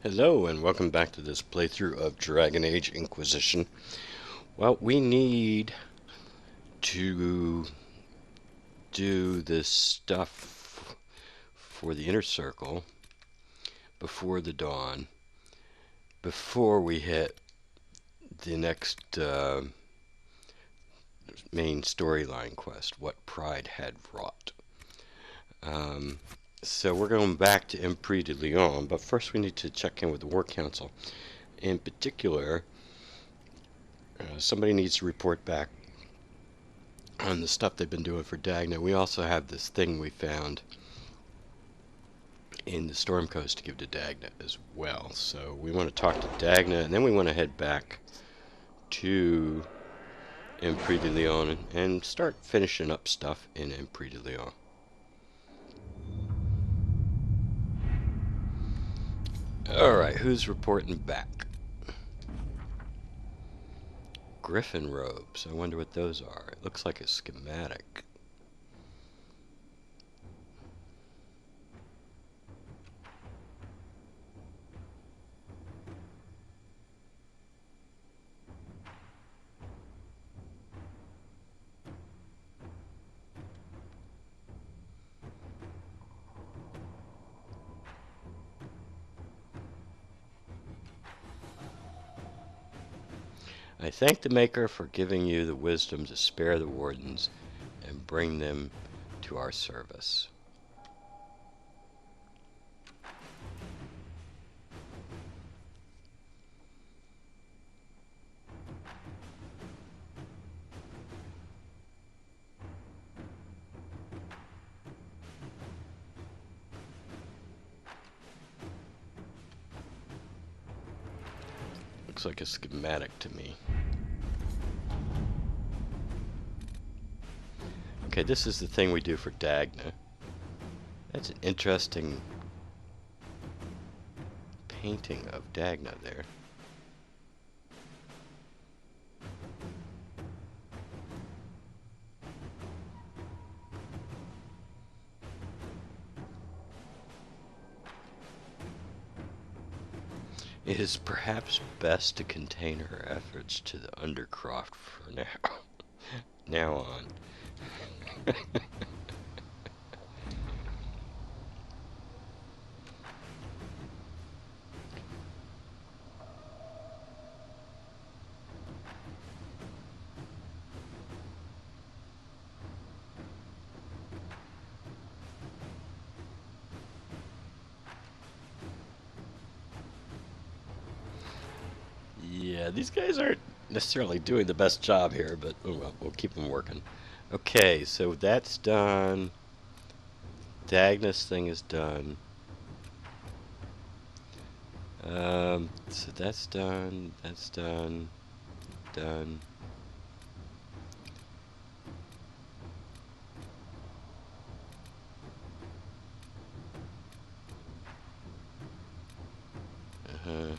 Hello and welcome back to this playthrough of Dragon Age Inquisition. Well, we need to do this stuff for the inner circle before the dawn, before we hit the next main storyline quest, what Pride had wrought. Um, so we're going back to Emprise du Lyon, but first we need to check in with the War Council. In particular, somebody needs to report back on the stuff they've been doing for Dagna. We also have this thing we found in the Storm Coast to give to Dagna as well. So we want to talk to Dagna, and then we want to head back to Emprise du Lyon and start finishing up stuff in Emprise du Lyon. Alright, who's reporting back? Griffin robes. I wonder what those are. It looks like a schematic. I thank the Maker for giving you the wisdom to spare the wardens and bring them to our service. Looks like a schematic to me. Okay, this is the thing we do for Dagna. That's an interesting painting of Dagna there. It is perhaps best to contain her efforts to the Undercroft for now. Now on. Yeah, these guys aren't necessarily doing the best job here, but oh well, we'll keep them working. Okay, so that's done. Dagna's thing is done. So that's done. That's done. Done. Uh-huh.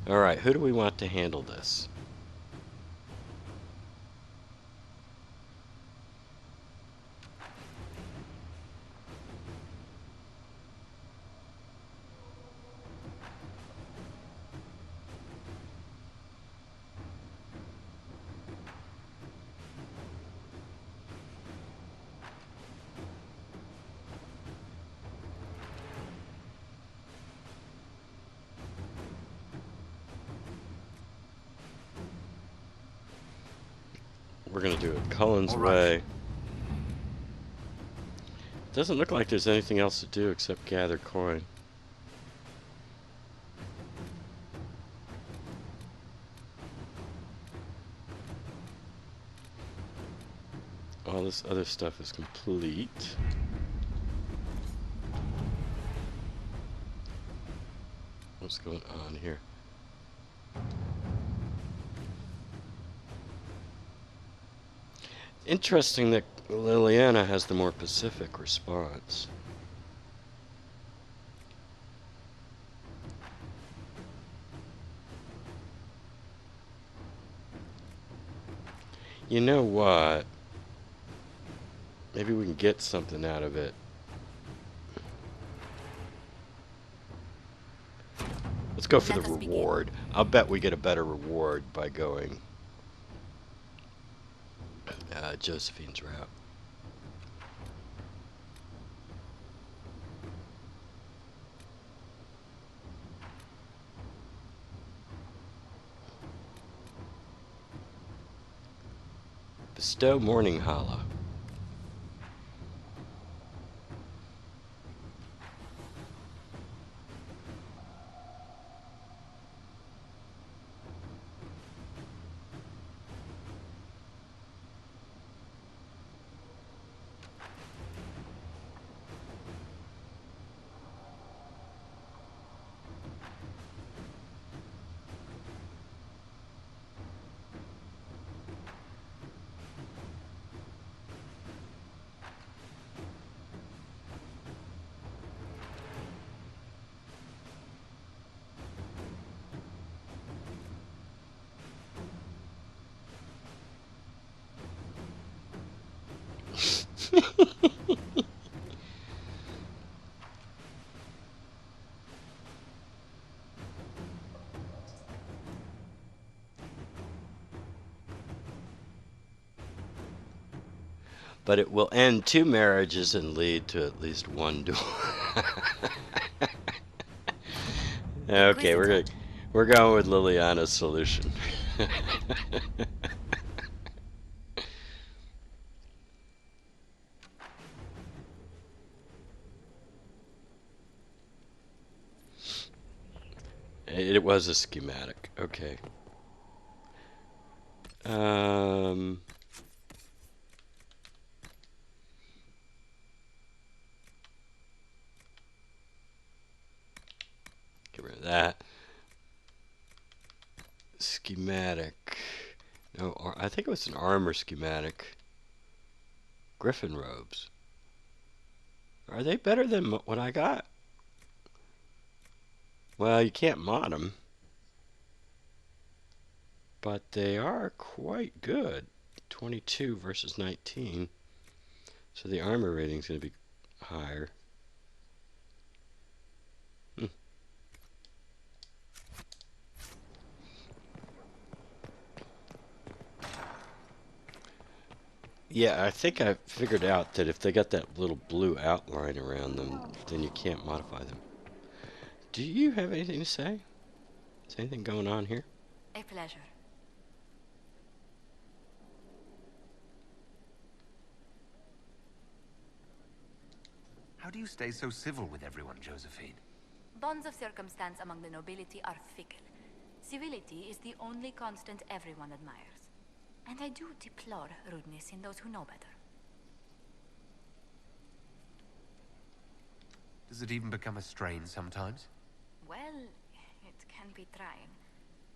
Alright, who do we want to handle this? We're gonna do it Cullen's way. Doesn't look like there's anything else to do except gather coin. All this other stuff is complete. What's going on here? Interesting that Liliana has the more pacific response. You know what? Maybe we can get something out of it Let's go for the Let us begin. reward. I'll bet we get a better reward by going Josephine's route. Bestow Morning Hollow. But it will end 2 marriages and lead to at least 1 duel. Okay, we're going with Liliana's solution. It was a schematic. Okay. Get rid of that. Schematic. No, I think it was an armor schematic. Griffin robes. Are they better than what I got? Well, you can't mod them. But they are quite good. 22 versus 19. So the armor rating is going to be higher. Yeah, I think I figured out that if they got that little blue outline around them, then you can't modify them. Do you have anything to say? Is anything going on here? A pleasure. How do you stay so civil with everyone, Josephine? Bonds of circumstance among the nobility are fickle. Civility is the only constant everyone admires. And I do deplore rudeness in those who know better. Does it even become a strain sometimes? Well, it can be trying.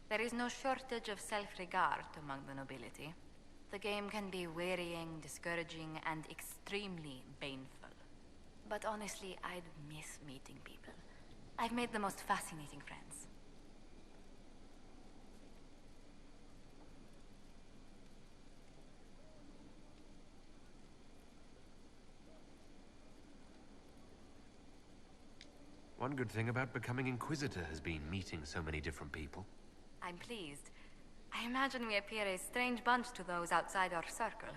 There is no shortage of self-regard among the nobility. The game can be wearying, discouraging, and extremely baneful. But honestly, I'd miss meeting people. I've made the most fascinating friends. One good thing about becoming Inquisitor has been meeting so many different people. I'm pleased. I imagine we appear a strange bunch to those outside our circle.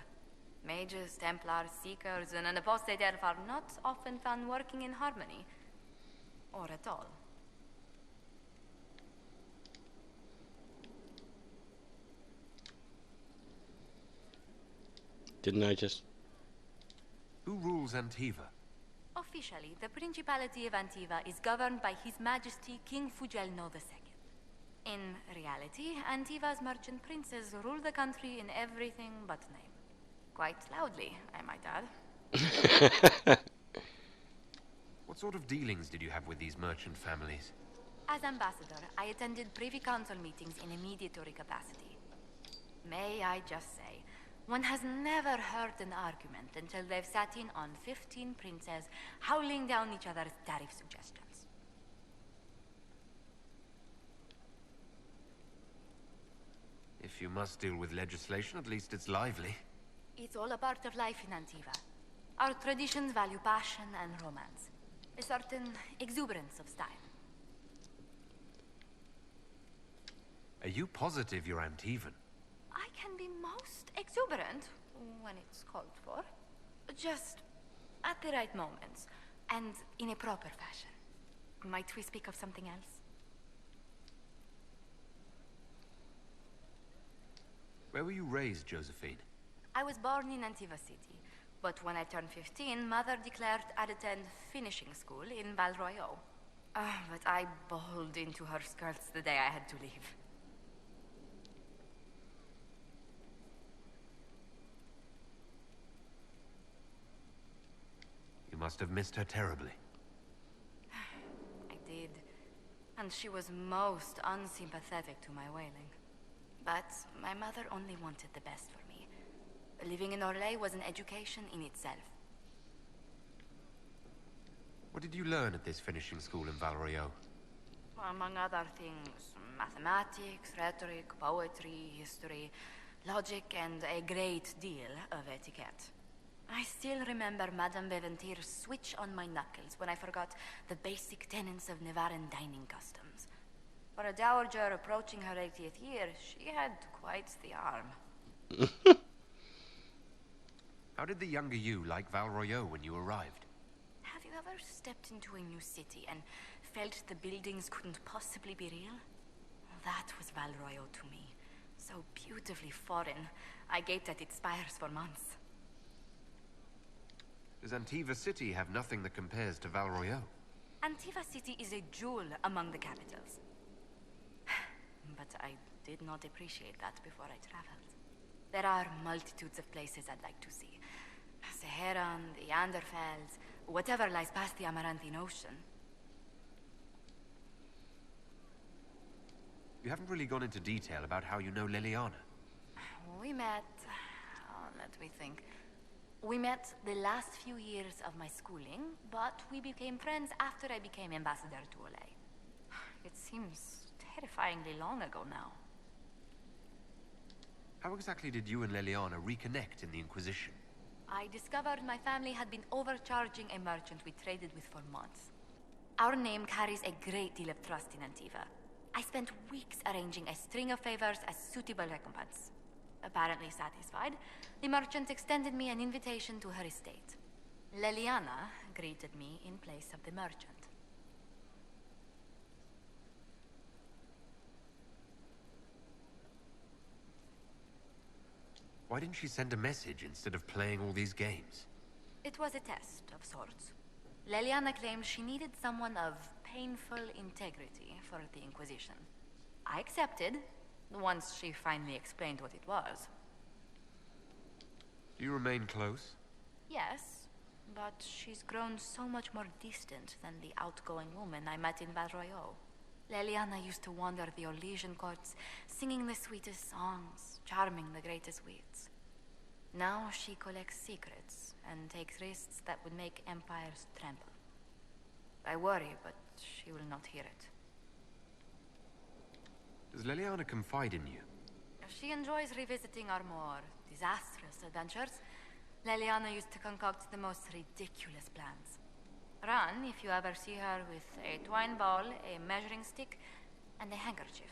Mages, Templars, Seekers, and an apostate elf are not often found working in harmony. Or at all. Didn't I just... Who rules Antiva? Officially, the Principality of Antiva is governed by His Majesty King Fugelno II. In reality, Antiva's merchant princes rule the country in everything but name. Quite loudly, I might add. What sort of dealings did you have with these merchant families? As ambassador, I attended Privy Council meetings in a mediatory capacity. May I just say, one has never heard an argument until they've sat in on 15 princes howling down each other's tariff suggestions. If you must deal with legislation, at least it's lively. It's all a part of life in Antiva. Our traditions value passion and romance. A certain exuberance of style. Are you positive you're Antivan? I can be most exuberant when it's called for. Just at the right moments, and in a proper fashion. Might we speak of something else? Where were you raised, Josephine? I was born in Antiva City, but when I turned 15, Mother declared I'd attend finishing school in Val Royeaux. But I bowled into her skirts the day I had to leave. You must have missed her terribly. I did. And she was most unsympathetic to my wailing. But my mother only wanted the best for me. Living in Orlais was an education in itself. What did you learn at this finishing school in Val Royeaux? Among other things, mathematics, rhetoric, poetry, history, logic, and a great deal of etiquette. I still remember Madame Beventir's switch on my knuckles when I forgot the basic tenets of Nevaran dining customs. For a dowager approaching her 80th year, she had quite the arm. How did the younger you like Val Royeaux when you arrived? Have you ever stepped into a new city and felt the buildings couldn't possibly be real? That was Val Royeaux to me. So beautifully foreign, I gaped at its spires for months. Does Antiva City have nothing that compares to Val Royeaux? Antiva City is a jewel among the capitals. But I did not appreciate that before I traveled. There are multitudes of places I'd like to see. Saharan, the Anderfels, whatever lies past the Amaranthine Ocean. You haven't really gone into detail about how you know Liliana. We met... let me think. We met the last few years of my schooling, but we became friends after I became ambassador to Olay. It seems terrifyingly long ago now. How exactly did you and Liliana reconnect in the Inquisition? I discovered my family had been overcharging a merchant we traded with for months. Our name carries a great deal of trust in Antiva. I spent weeks arranging a string of favors as suitable recompense. Apparently satisfied, the merchant extended me an invitation to her estate. Liliana greeted me in place of the merchant. Why didn't she send a message instead of playing all these games? It was a test of sorts. Liliana claimed she needed someone of painful integrity for the Inquisition. I accepted, once she finally explained what it was. Do you remain close? Yes, but she's grown so much more distant than the outgoing woman I met in Val Royeaux. Liliana used to wander the Orlesian courts, singing the sweetest songs, charming the greatest wits. Now she collects secrets and takes risks that would make empires tremble. I worry, but she will not hear it. Does Liliana confide in you? She enjoys revisiting our more disastrous adventures. Liliana used to concoct the most ridiculous plans. Run if you ever see her with a twine ball, a measuring stick, and a handkerchief.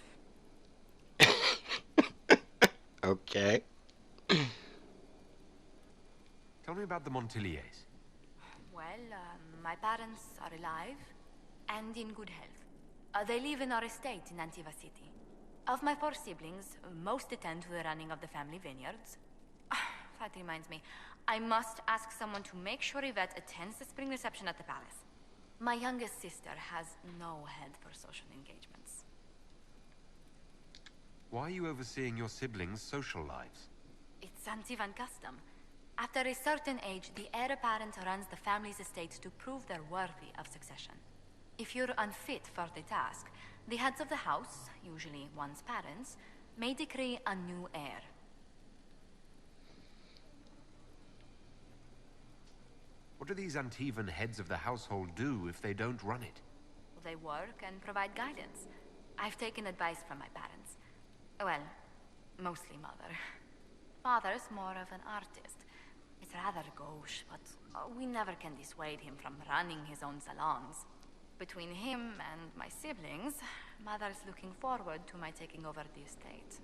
Okay. Tell me about the Montiliers. Well, my parents are alive and in good health. They live in our estate in Antiva City. Of my 4 siblings, most attend to the running of the family vineyards. That reminds me, I must ask someone to make sure Yvette attends the spring reception at the palace. My youngest sister has no head for social engagements. Why are you overseeing your siblings' social lives? It's Antivan custom. After a certain age, the heir apparent runs the family's estate to prove they're worthy of succession. If you're unfit for the task, the heads of the house, usually one's parents, may decree a new heir. What do these Antivan heads of the household do if they don't run it? They work and provide guidance. I've taken advice from my parents. Well, mostly mother. Father's more of an artist. It's rather gauche, but we never can dissuade him from running his own salons. Between him and my siblings, Mother's looking forward to my taking over the estate.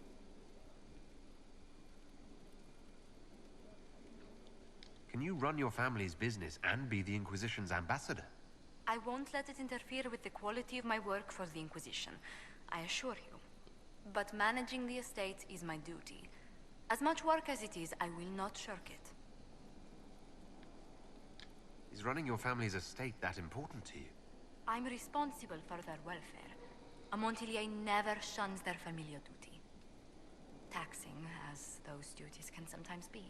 Can you run your family's business and be the Inquisition's ambassador? I won't let it interfere with the quality of my work for the Inquisition, I assure you. But managing the estate is my duty. As much work as it is, I will not shirk it. Is running your family's estate that important to you? I'm responsible for their welfare. A Montilier never shuns their familial duty. Taxing as those duties can sometimes be.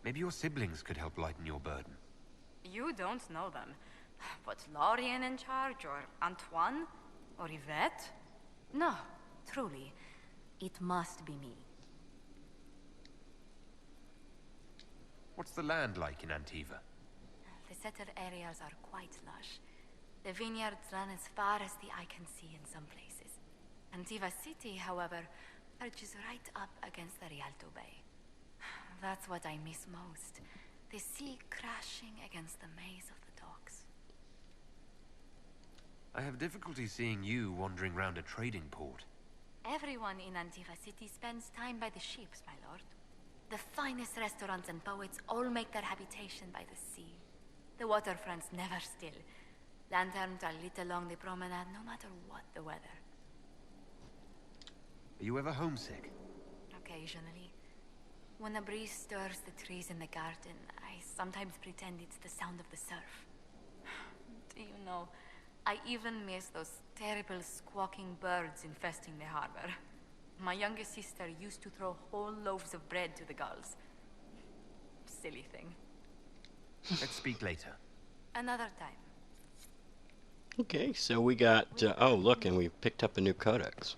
Maybe your siblings could help lighten your burden. You don't know them. But Lorien in charge, or Antoine, or Yvette? No, truly. It must be me. What's the land like in Antiva? The settled areas are quite lush. The vineyards run as far as the eye can see in some places. Antiva City, however, perches right up against the Rialto Bay. That's what I miss most. The sea crashing against the maze of the docks. I have difficulty seeing you wandering around a trading port. Everyone in Antiva City spends time by the ships, my lord. The finest restaurants and poets all make their habitation by the sea. The waterfronts never still. Lanterns are lit along the promenade no matter what the weather. Are you ever homesick? Occasionally. When a breeze stirs the trees in the garden, I sometimes pretend it's the sound of the surf. Do you know, I even miss those terrible squawking birds infesting the harbor. My youngest sister used to throw whole loaves of bread to the gulls. Silly thing. Let's speak later. Another time. Okay, so we got, oh look, and we picked up a new codex.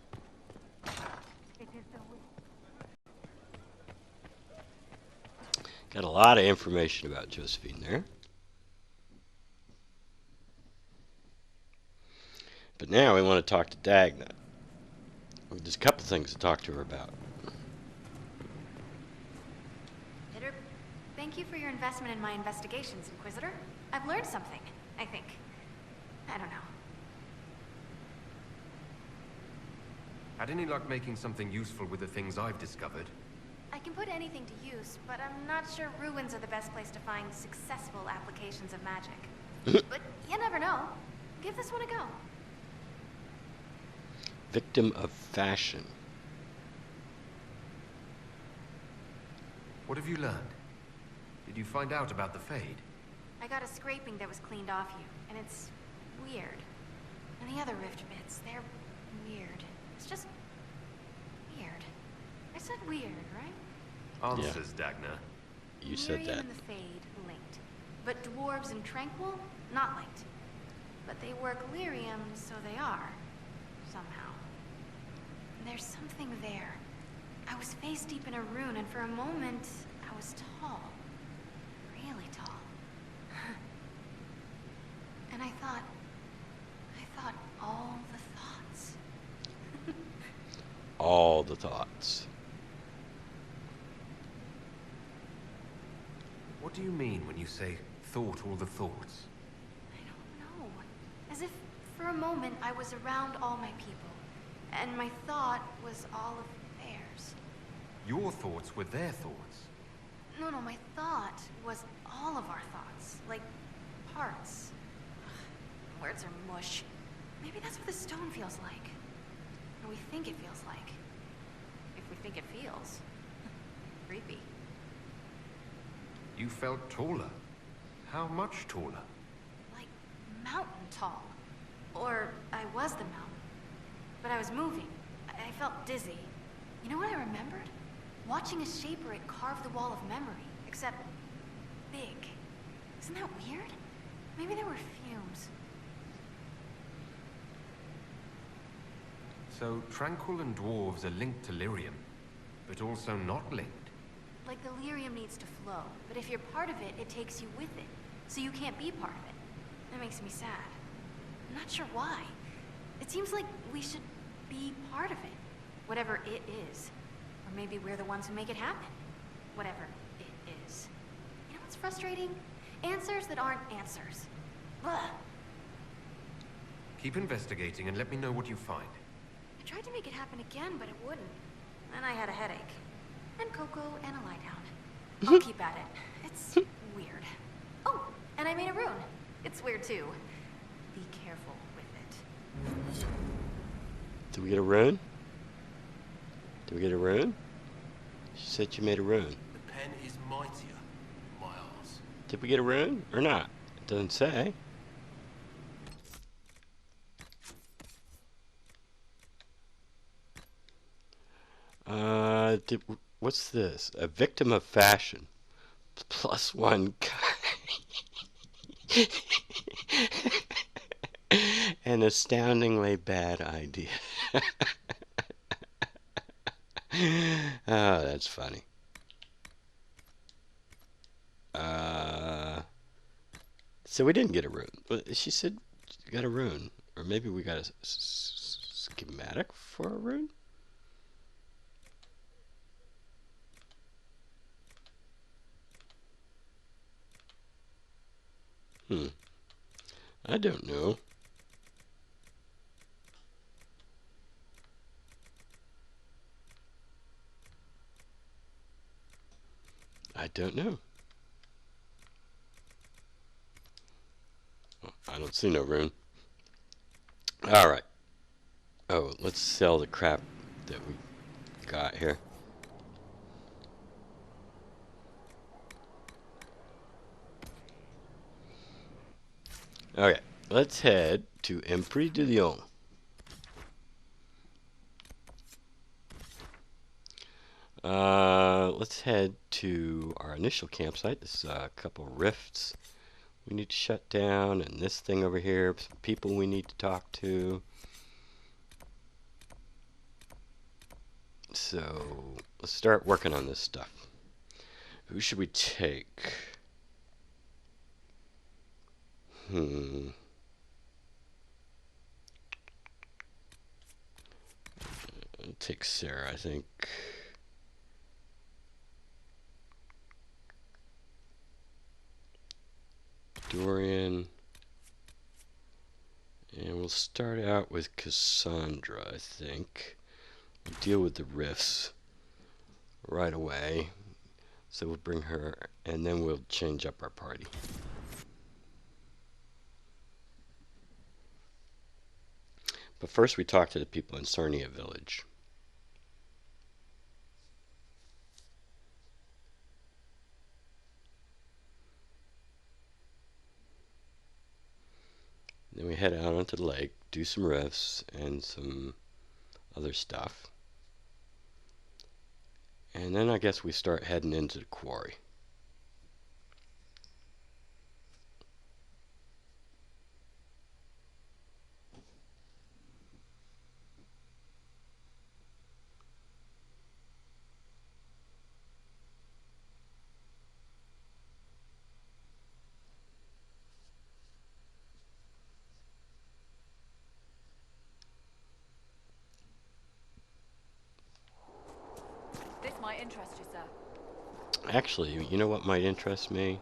Got a lot of information about Josephine there. But now we want to talk to Dagna. There's a couple things to talk to her about. Peter, thank you for your investment in my investigations, Inquisitor. I've learned something, I think. I don't know. Had any luck making something useful with the things I've discovered? I can put anything to use, but I'm not sure ruins are the best place to find successful applications of magic. But you never know. Give this one a go. Victim of fashion. What have you learned? Did you find out about the Fade? I got a scraping that was cleaned off you, and it's weird. And the other rift bits, they're weird. It's just weird. I said weird, right? Answers, Dagna. You said Miriam that. and the Fade linked, but dwarves and Tranquil not linked. But they work lyrium, so they are somehow. There's something there. I was face deep in a rune, and for a moment, I was tall. Really tall. And I thought all the thoughts. All the thoughts. What do you mean when you say, thought all the thoughts? I don't know. As if for a moment I was around all my people, and my thought was all of theirs. Your thoughts were their thoughts. No, my thought was all of our thoughts, like parts. Ugh, words are mush. Maybe that's what the stone feels like. Or we think it feels like. If we think it feels. Creepy. You felt taller. How much taller? Like mountain tall. Or I was the mountain. But I was moving. I felt dizzy. You know what I remembered? Watching a shaper it carve the wall of memory, except big. Isn't that weird? Maybe there were fumes. So, Tranquil and Dwarves are linked to lyrium, but also not linked. Like the lyrium needs to flow, but if you're part of it, it takes you with it. So you can't be part of it. That makes me sad. I'm not sure why. It seems like we should be part of it. Whatever it is. Or maybe we're the ones who make it happen. Whatever it is. You know what's frustrating? Answers that aren't answers. Ugh. Keep investigating and let me know what you find. I tried to make it happen again, but it wouldn't. Then I had a headache. And cocoa and a lie down. I'll keep at it. It's weird. Oh, and I made a rune. It's weird too. Be careful with it. Did we get a rune? Did we get a rune? She said you made a rune. The pen is mightier, my arse. Did we get a rune or not? It doesn't say. What's this? A victim of fashion. +1 An astoundingly bad idea. Oh, that's funny. So we didn't get a rune. She said we got a rune. Or maybe we got a schematic for a rune? I don't know. I don't know. Oh, I don't see no rune. Alright. Oh, let's sell the crap that we got here. Okay, let's head to Emprise du Lyon. Let's head to our initial campsite. This is a couple rifts we need to shut down, and this thing over here, some people we need to talk to. So let's start working on this stuff. Who should we take? I'll take Sarah, I think. Dorian. And we'll start out with Cassandra, I think. We'll deal with the rifts right away. So we'll bring her, and then we'll change up our party. But first we talk to the people in Sarnia village. Then we head out onto the lake, do some rifts and some other stuff. And then I guess we start heading into the quarry. This might interest you, sir. Actually, you know what might interest me?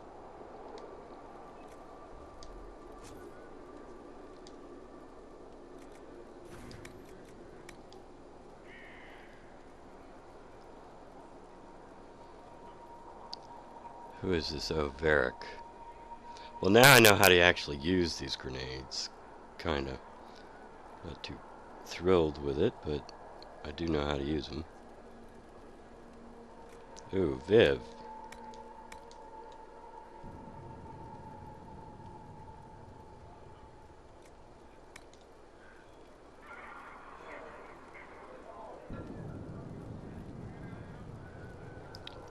Who is this? Oh, Varric. Well, now I know how to actually use these grenades. Kinda. Not too thrilled with it, but I do know how to use them. Ooh, Viv.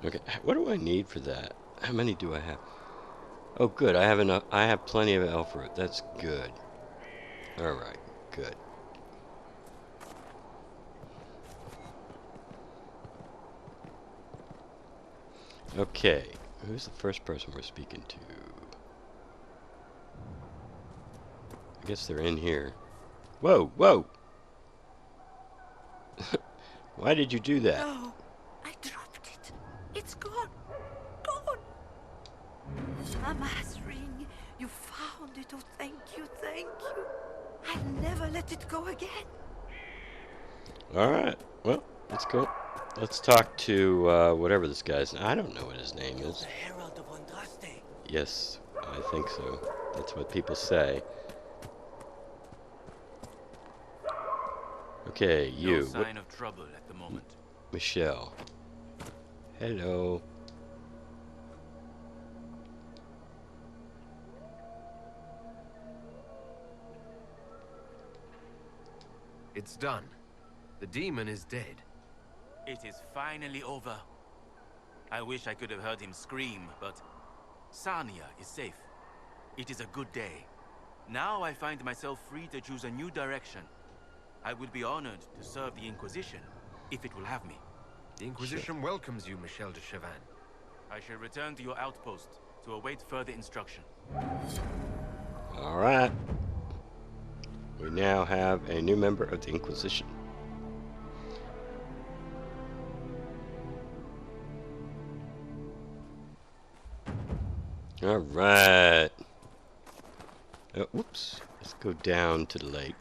Okay, what do I need for that? How many do I have? Oh, good. I have enough. I have plenty of elf root. That's good. All right, good. Okay, who's the first person we're speaking to? I guess they're in here. Whoa, whoa! Why did you do that? No, A mass ring. You found it. Oh, thank you, thank you. I'll never let it go again. Alright, well, let's go. Let's talk to whatever this guy's. I don't know what his name is. The Herald of Andraste. Yes, I think so. That's what people say. Okay, you. No sign of trouble at the moment. Michelle. Hello. It's done. The demon is dead. It is finally over. I wish I could have heard him scream, but Sarnia is safe. It is a good day. Now I find myself free to choose a new direction. I would be honored to serve the Inquisition, if it will have me. The Inquisition welcomes you, Michel de Chavannes. I shall return to your outpost to await further instruction. Alright. We now have a new member of the Inquisition. Alright. Oh, whoops. Let's go down to the lake.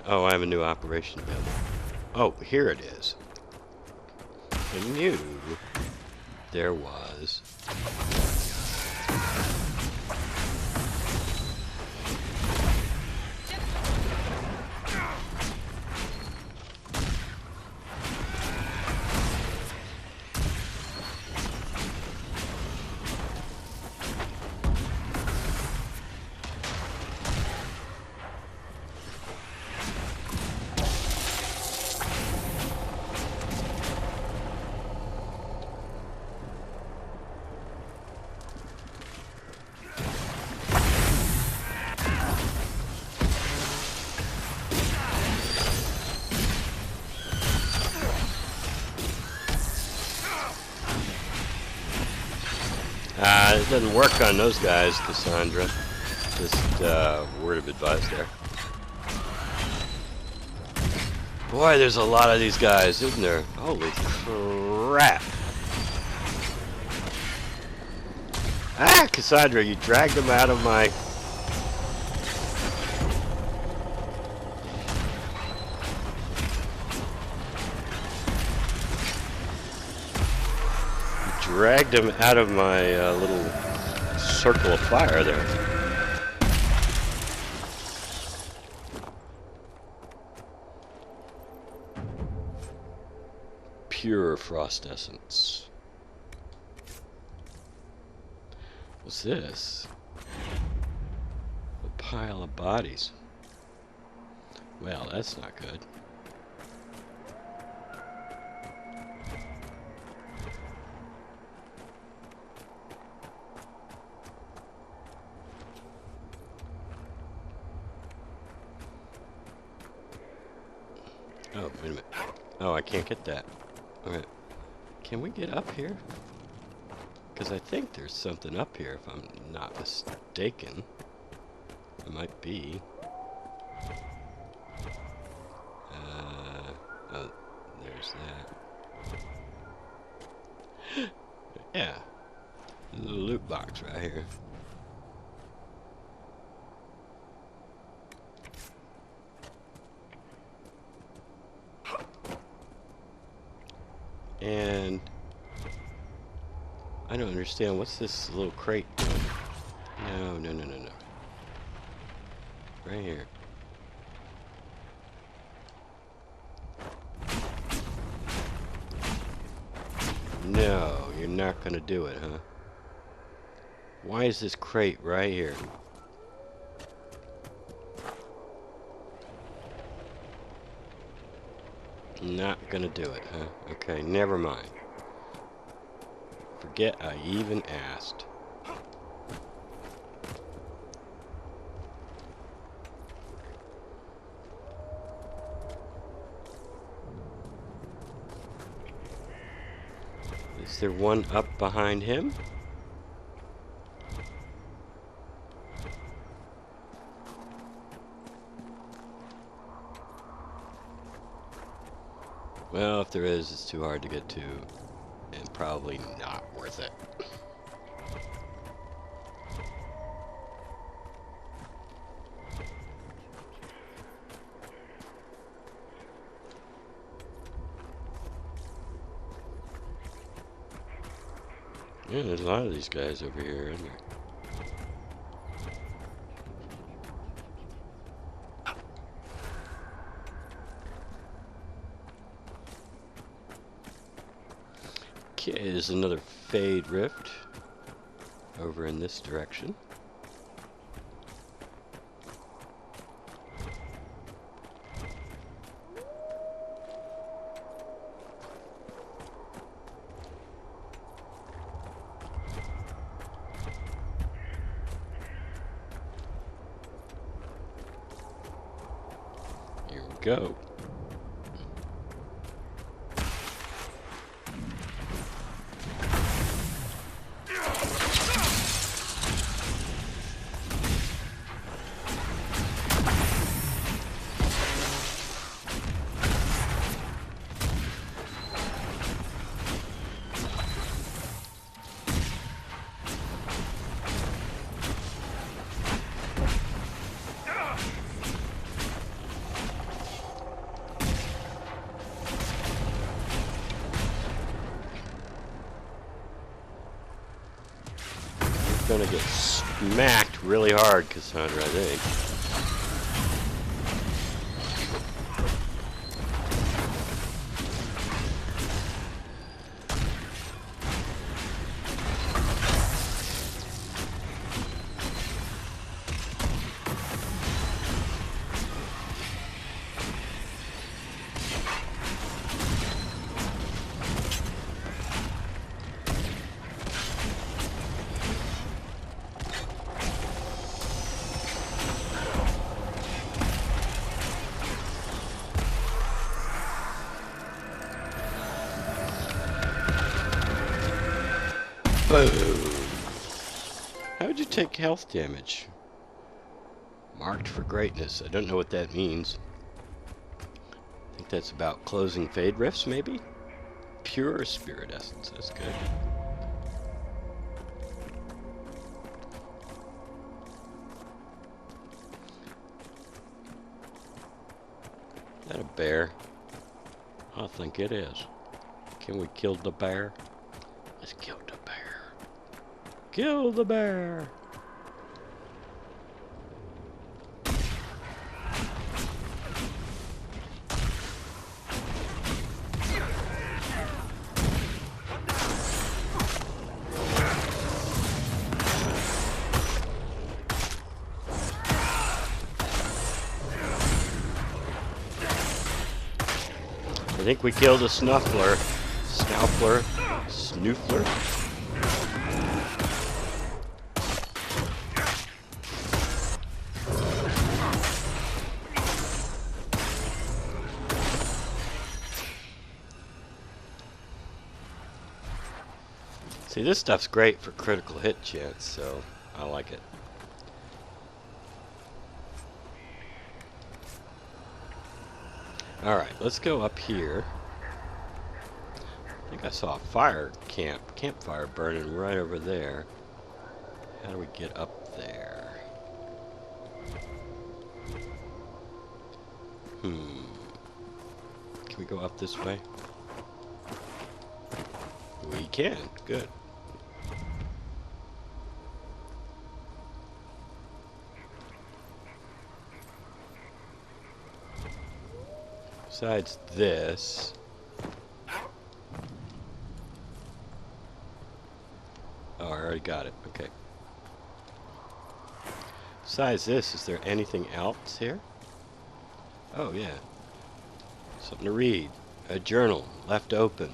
Oh, I have a new operation build. Oh, here it is. I knew there was. It doesn't work on those guys, Cassandra. Just word of advice there. Boy, there's a lot of these guys, isn't there? Holy crap. Ah, Cassandra, you dragged them out of my... Dragged him out of my little circle of fire there. Pure frost essence. What's this? A pile of bodies. Well, that's not good. Oh, wait a minute. Oh, I can't get that. Okay. Can we get up here? Because I think there's something up here, if I'm not mistaken. It might be. Oh, there's that. Yeah. There's a little loot box right here. And I don't understand. What's this little crate doing? No, no, no, no, no. Right here. No, you're not gonna do it, huh? Why is this crate right here? Not gonna do it, huh? Okay, never mind. Forget I even asked. This Is there one up behind him? Well, if there is, it's too hard to get to, and probably not worth it. Yeah, there's a lot of these guys over here, isn't there? Okay, there's another Fade Rift over in this direction. Here we go. Gonna get smacked really hard, Cassandra, I think. Boom! How would you take health damage? Marked for greatness. I don't know what that means. I think that's about closing Fade Rifts, maybe? Pure Spirit Essence. That's good. Is that a bear? I think it is. Can we kill the bear? Let's kill the bear. Kill the bear! I think we killed a snuffler. Snoufler. Snoofler. See, this stuff's great for critical hit chance, so I like it. Alright, let's go up here. I think I saw a campfire burning right over there. How do we get up there? Can we go up this way? We can. Good. Besides this... Oh, I already got it. Okay. Besides this, is there anything else here? Oh, yeah. Something to read. A journal left open.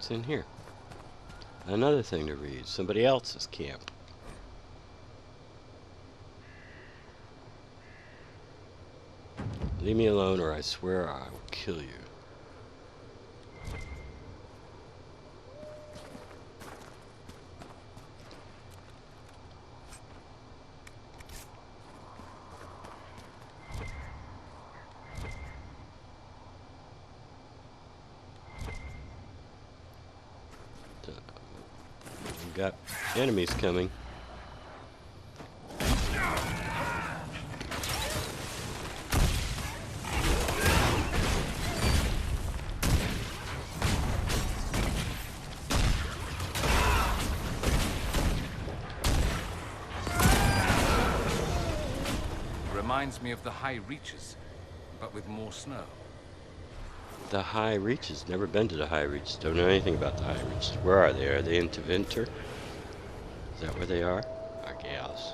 What's in here? Another thing to read. Somebody else's camp. Leave me alone or I swear I will kill you. We've got enemies coming. Reminds me of the high reaches, but with more snow. The high reaches. Never been to the high reaches. Don't know anything about the high reaches. Where are they? Are they in Winter? Is that where they are? I guess.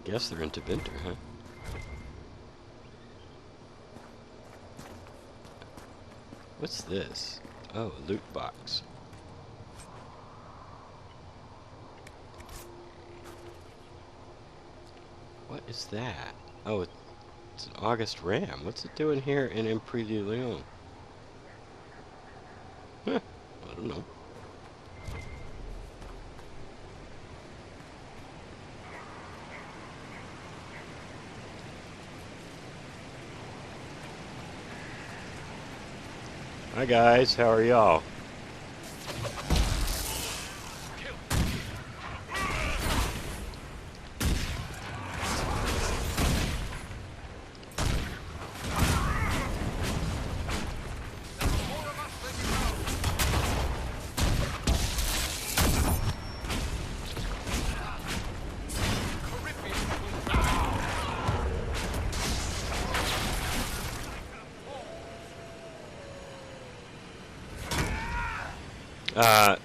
Guess they're into Winter, huh? What's this? Oh, a loot box. What is that? Oh, it's an August ram. What's it doing here in Emprise du Lyon? Huh, I don't know. Hi guys, how are y'all?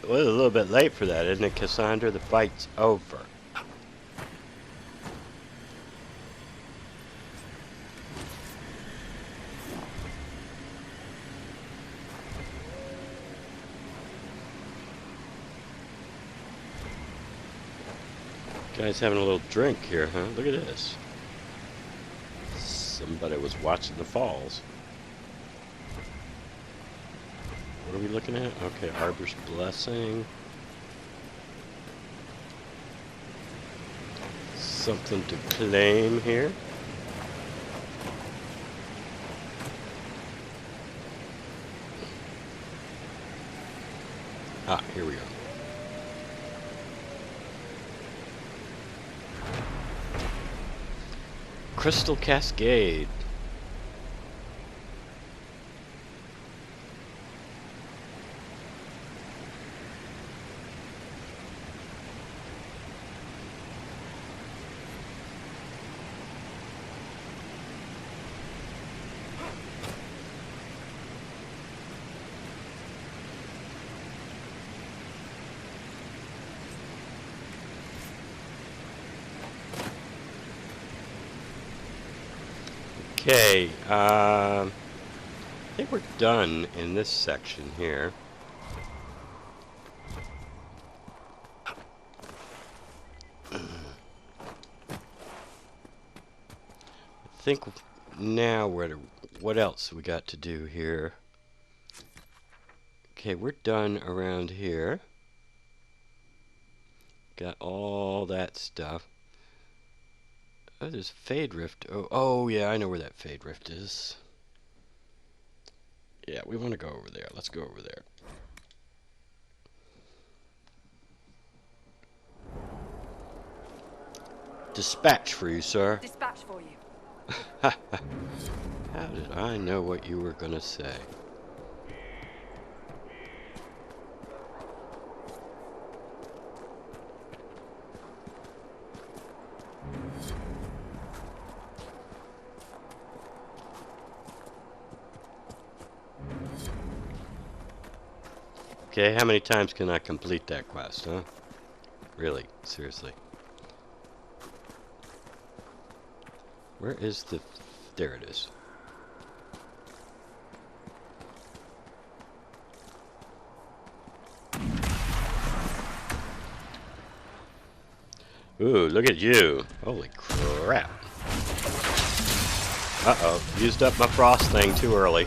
Well, a little bit late for that, isn't it, Cassandra? The fight's over. Guys having a little drink here, huh? Look at this. Somebody was watching the falls. What are we looking at? Okay, Arbor's Blessing. Something to claim here. Ah, here we go. Crystal Cascade. Okay, I think we're done in this section here. I think now what else we got to do here? Okay, we're done around here. Got all that stuff. Oh, there's Fade Rift. Oh, yeah, I know where that Fade Rift is. Yeah, we want to go over there. Let's go over there. Dispatch for you, sir. Dispatch for you. How did I know what you were going to say? Okay, how many times can I complete that quest, huh? Really, seriously. Where is the... There it is. Ooh, look at you. Holy crap. Uh-oh, used up my frost thing too early.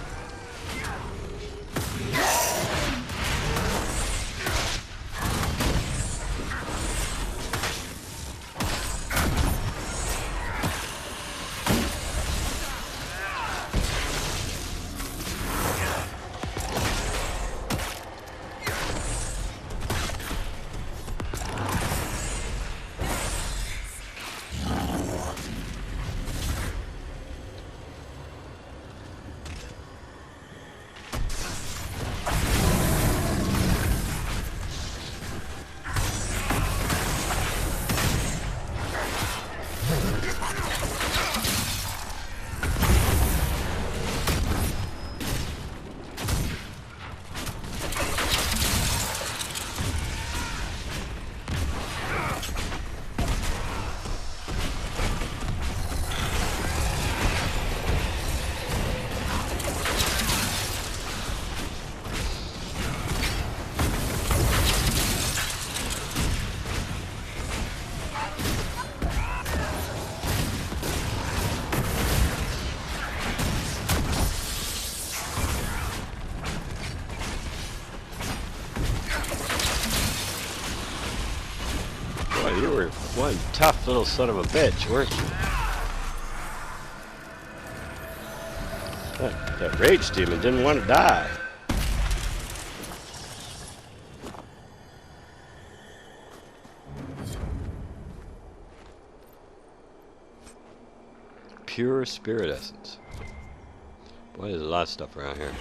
Boy, you were one tough little son of a bitch, weren't you? That rage demon didn't want to die. Pure spirit essence. Boy, there's a lot of stuff around here.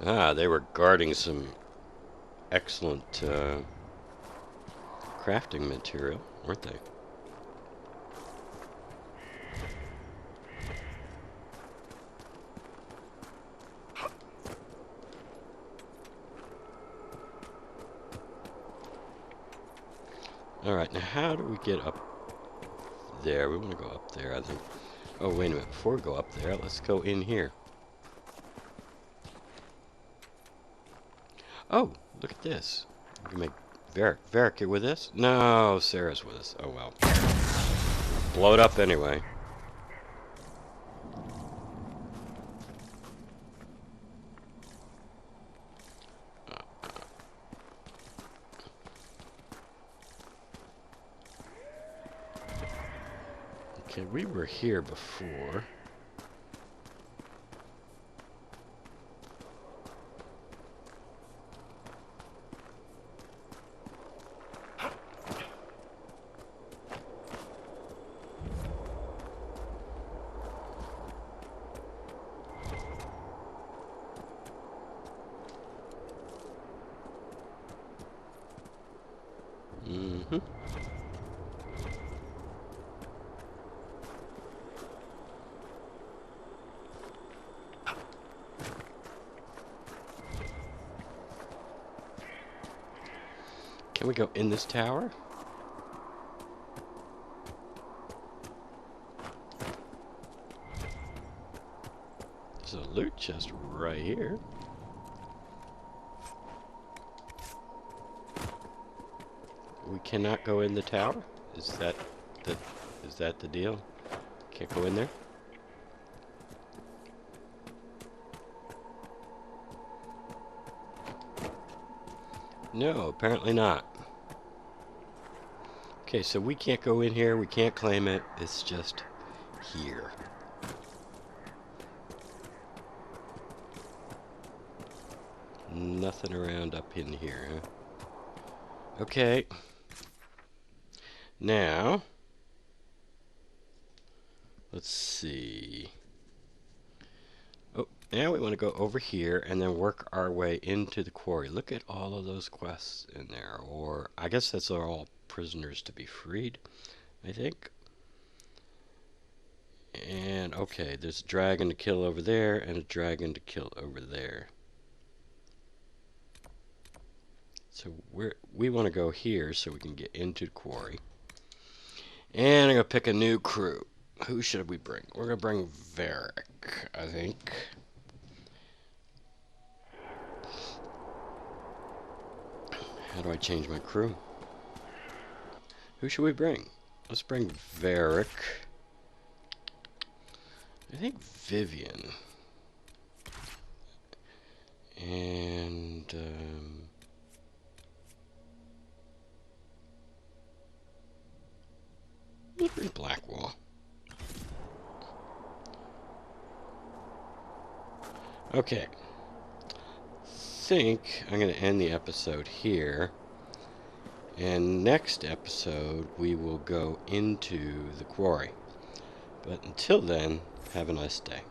Ah, they were guarding some excellent crafting material, weren't they? Alright, now how do we get up there? We want to go up there, I think. Oh, wait a minute. Before we go up there, let's go in here. Oh, look at this. We can make Varric. Varric, you with us? No, Sarah's with us. Oh, well. Blow it up anyway. Okay, we were here before. Mm-hmm. Can we go in this tower? There's a loot chest right here. We cannot go in the tower? Is that the deal? Can't go in there? No, apparently not. Okay, so we can't go in here, we can't claim it, it's just here. Nothing around up in here, huh? Okay. Now, let's see. Oh, Now we want to go over here and then work our way into the quarry. Look at all of those quests in there. Or I guess that's all prisoners to be freed, I think. And okay, there's a dragon to kill over there and a dragon to kill over there. So we want to go here so we can get into the quarry. And I'm going to pick a new crew. Who should we bring? We're going to bring Varric, I think. How do I change my crew? Who should we bring? Let's bring Varric. I think Vivian. And let's bring Blackwall. Okay. Think I'm going to end the episode here. And next episode we will go into the quarry. But until then, have a nice day.